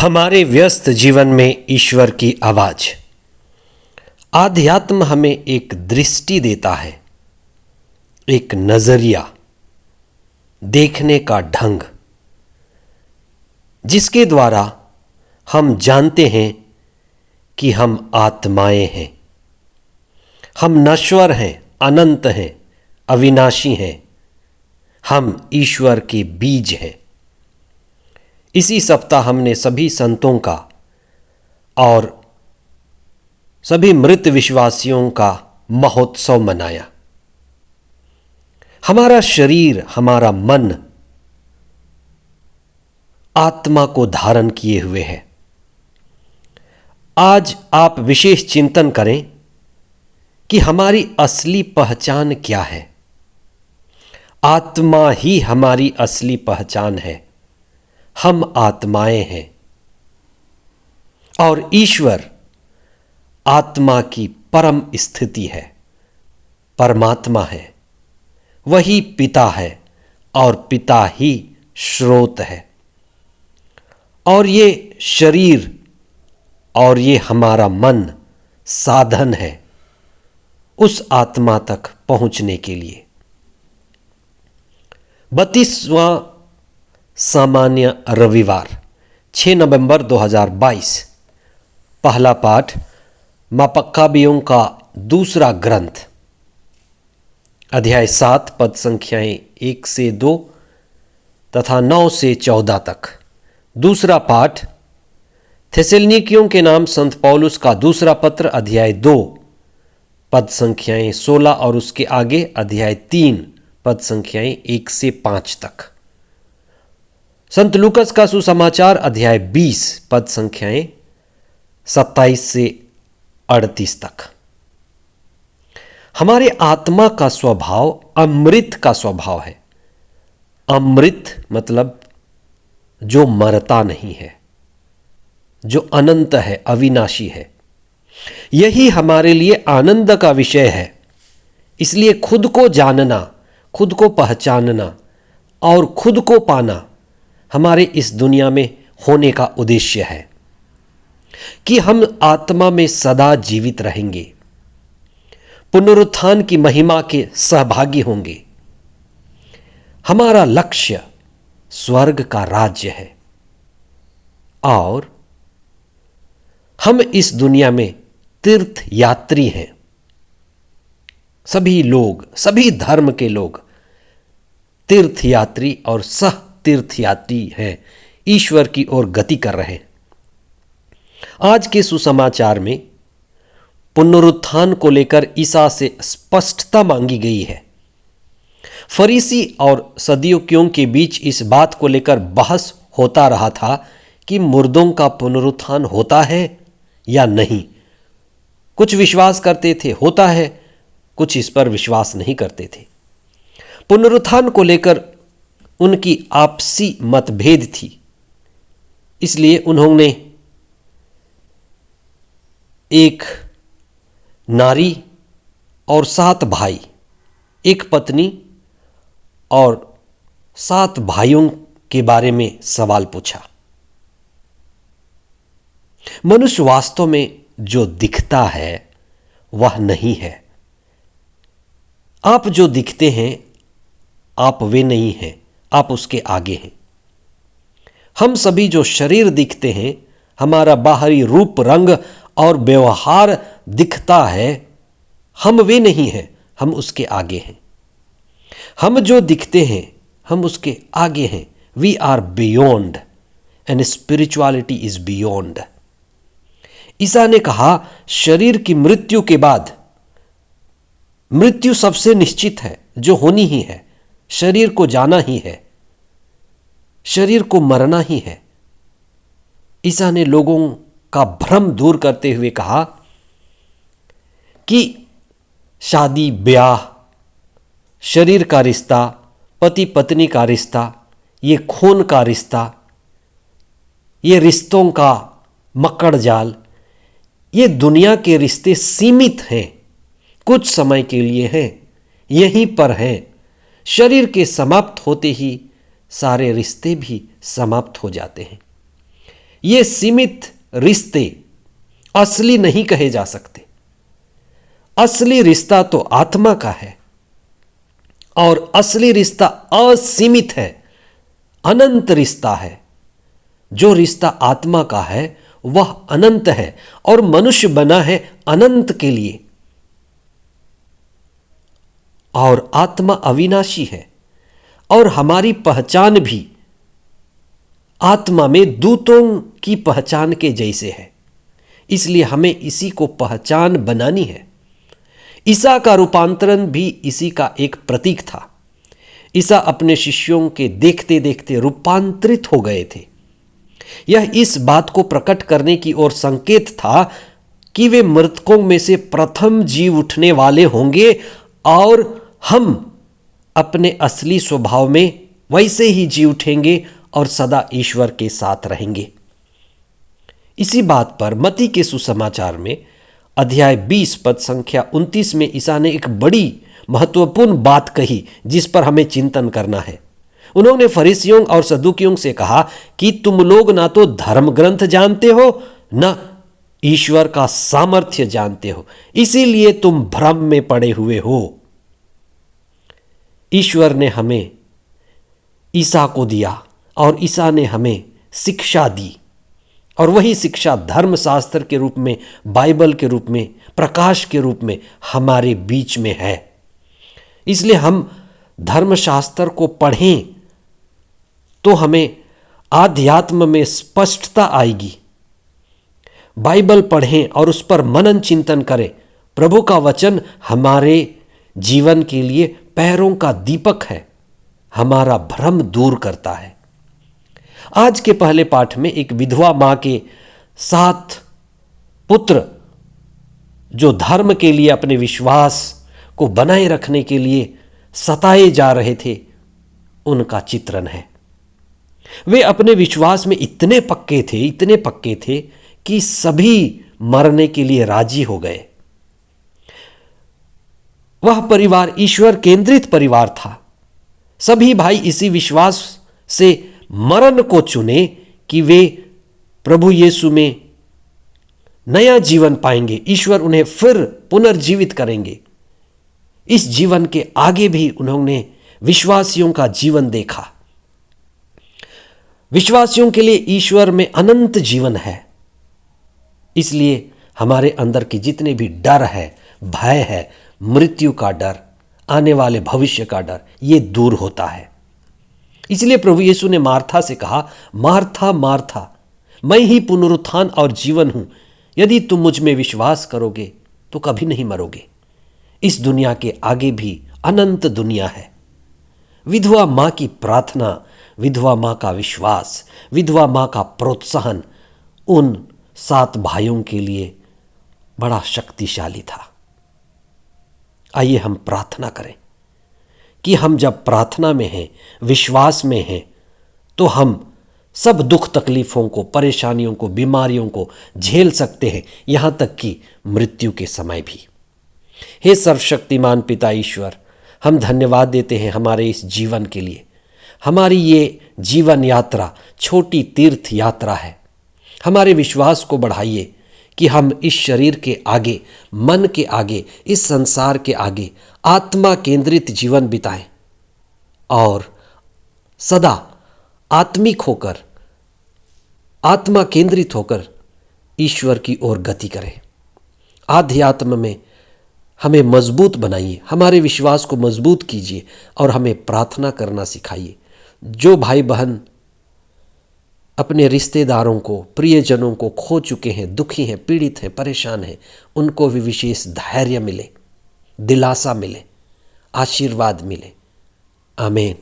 हमारे व्यस्त जीवन में ईश्वर की आवाज। आध्यात्म हमें एक दृष्टि देता है, एक नजरिया, देखने का ढंग, जिसके द्वारा हम जानते हैं कि हम आत्माएं हैं, हम नश्वर हैं, अनंत हैं, अविनाशी हैं, हम ईश्वर के बीज हैं। इसी सप्ताह हमने सभी संतों का और सभी मृत विश्वासियों का महोत्सव मनाया। हमारा शरीर, हमारा मन आत्मा को धारण किए हुए है। आज आप विशेष चिंतन करें कि हमारी असली पहचान क्या है। आत्मा ही हमारी असली पहचान है। हम आत्माएं हैं और ईश्वर आत्मा की परम स्थिति है, परमात्मा है। वही पिता है और पिता ही स्रोत है। और ये शरीर और ये हमारा मन साधन है उस आत्मा तक पहुंचने के लिए। 32वां सामान्य रविवार 6 नवंबर 2022। पहला पाठ मापक्काबियों का दूसरा ग्रंथ, अध्याय 7 पद संख्याएं 1 से 2 तथा 9 से 14 तक। दूसरा पाठ थेसलनिकियों के नाम संत पौलुस का दूसरा पत्र, अध्याय 2 पद संख्याएं 16 और उसके आगे अध्याय 3 पद संख्याएं 1 से 5 तक। संत लूकस का सुसमाचार, अध्याय 20 पद संख्याएं 27 से 38 तक। हमारे आत्मा का स्वभाव अमृत का स्वभाव है। अमृत मतलब जो मरता नहीं है, जो अनंत है, अविनाशी है। यही हमारे लिए आनंद का विषय है। इसलिए खुद को जानना, खुद को पहचानना और खुद को पाना हमारे इस दुनिया में होने का उद्देश्य है कि हम आत्मा में सदा जीवित रहेंगे, पुनरुत्थान की महिमा के सहभागी होंगे। हमारा लक्ष्य स्वर्ग का राज्य है और हम इस दुनिया में तीर्थ यात्री हैं। सभी लोग, सभी धर्म के लोग तीर्थ यात्री और सह तीर्थयात्री हैं, ईश्वर की ओर गति कर रहे हैं। आज के सुसमाचार में पुनरुत्थान को लेकर ईसा से स्पष्टता मांगी गई है। फरीसी और सदूकियों के बीच इस बात को लेकर बहस होता रहा था कि मुर्दों का पुनरुत्थान होता है या नहीं। कुछ विश्वास करते थे होता है, कुछ इस पर विश्वास नहीं करते थे। पुनरुत्थान को लेकर उनकी आपसी मतभेद थी। इसलिए उन्होंने एक नारी और 7 भाई, एक पत्नी और 7 भाइयों के बारे में सवाल पूछा। मनुष्य वास्तव में जो दिखता है वह नहीं है। आप जो दिखते हैं, आप वे नहीं हैं, आप उसके आगे हैं। हम सभी जो शरीर दिखते हैं, हमारा बाहरी रूप, रंग और व्यवहार दिखता है, हम वे नहीं हैं, हम उसके आगे हैं। हम जो दिखते हैं, हम उसके आगे हैं। We are beyond and spirituality is beyond. ईसा ने कहा, शरीर की मृत्यु के बाद मृत्यु सबसे निश्चित है, जो होनी ही है। शरीर को जाना ही है, शरीर को मरना ही है। ईसा ने लोगों का भ्रम दूर करते हुए कहा कि शादी, ब्याह, शरीर का रिश्ता, पति पत्नी का रिश्ता, ये खून का रिश्ता, ये रिश्तों का मकड़ जाल, ये दुनिया के रिश्ते सीमित हैं, कुछ समय के लिए हैं, यहीं पर हैं। शरीर के समाप्त होते ही सारे रिश्ते भी समाप्त हो जाते हैं। ये सीमित रिश्ते असली नहीं कहे जा सकते। असली रिश्ता तो आत्मा का है और असली रिश्ता असीमित है, अनंत रिश्ता है। जो रिश्ता आत्मा का है वह अनंत है और मनुष्य बना है अनंत के लिए। और आत्मा अविनाशी है और हमारी पहचान भी आत्मा में दूतों की पहचान के जैसे है। इसलिए हमें इसी को पहचान बनानी है। ईसा का रूपांतरण भी इसी का एक प्रतीक था। ईसा अपने शिष्यों के देखते देखते रूपांतरित हो गए थे। यह इस बात को प्रकट करने की ओर संकेत था कि वे मृतकों में से प्रथम जी उठने वाले होंगे और हम अपने असली स्वभाव में वैसे ही जी उठेंगे और सदा ईश्वर के साथ रहेंगे। इसी बात पर मत्ती के सुसमाचार में अध्याय 20 पद संख्या 29 में ईसा ने एक बड़ी महत्वपूर्ण बात कही जिस पर हमें चिंतन करना है। उन्होंने फरीसियों और सदूकियों से कहा कि तुम लोग ना तो धर्म ग्रंथ जानते हो न ईश्वर का सामर्थ्य जानते हो, इसीलिए तुम भ्रम में पड़े हुए हो। ईश्वर ने हमें ईसा को दिया और ईसा ने हमें शिक्षा दी और वही शिक्षा धर्मशास्त्र के रूप में, बाइबल के रूप में, प्रकाश के रूप में हमारे बीच में है। इसलिए हम धर्मशास्त्र को पढ़ें तो हमें आध्यात्म में स्पष्टता आएगी। बाइबल पढ़ें और उस पर मनन चिंतन करें। प्रभु का वचन हमारे जीवन के लिए पैरों का दीपक है, हमारा भ्रम दूर करता है। आज के पहले पाठ में एक विधवा मां के 7 पुत्र जो धर्म के लिए, अपने विश्वास को बनाए रखने के लिए सताए जा रहे थे, उनका चित्रण है। वे अपने विश्वास में इतने पक्के थे कि सभी मरने के लिए राजी हो गए। वह परिवार ईश्वर केंद्रित परिवार था। सभी भाई इसी विश्वास से मरण को चुने कि वे प्रभु यीशु में नया जीवन पाएंगे, ईश्वर उन्हें फिर पुनर्जीवित करेंगे। इस जीवन के आगे भी उन्होंने विश्वासियों का जीवन देखा। विश्वासियों के लिए ईश्वर में अनंत जीवन है। इसलिए हमारे अंदर के जितने भी डर है, भय है, मृत्यु का डर, आने वाले भविष्य का डर, ये दूर होता है। इसलिए प्रभु यीशु ने मार्था से कहा, मार्था मार्था, मैं ही पुनरुत्थान और जीवन हूं। यदि तुम मुझ में विश्वास करोगे तो कभी नहीं मरोगे। इस दुनिया के आगे भी अनंत दुनिया है। विधवा मां की प्रार्थना, विधवा मां का विश्वास, विधवा मां का प्रोत्साहन उन 7 भाइयों के लिए बड़ा शक्तिशाली था। आइए हम प्रार्थना करें कि हम जब प्रार्थना में हैं, विश्वास में हैं, तो हम सब दुख तकलीफों को, परेशानियों को, बीमारियों को झेल सकते हैं, यहां तक कि मृत्यु के समय भी। हे सर्वशक्तिमान पिता ईश्वर, हम धन्यवाद देते हैं हमारे इस जीवन के लिए। हमारी ये जीवन यात्रा छोटी तीर्थ यात्रा है। हमारे विश्वास को बढ़ाइए कि हम इस शरीर के आगे, मन के आगे, इस संसार के आगे आत्मा केंद्रित जीवन बिताएं और सदा आत्मिक होकर, आत्मा केंद्रित होकर ईश्वर की ओर गति करें। आध्यात्म में हमें मजबूत बनाइए, हमारे विश्वास को मजबूत कीजिए और हमें प्रार्थना करना सिखाइए। जो भाई बहन अपने रिश्तेदारों को, प्रियजनों को खो चुके हैं, दुखी हैं, पीड़ित हैं, परेशान हैं, उनको भी विशेष धैर्य मिले, दिलासा मिले, आशीर्वाद मिले। आमीन।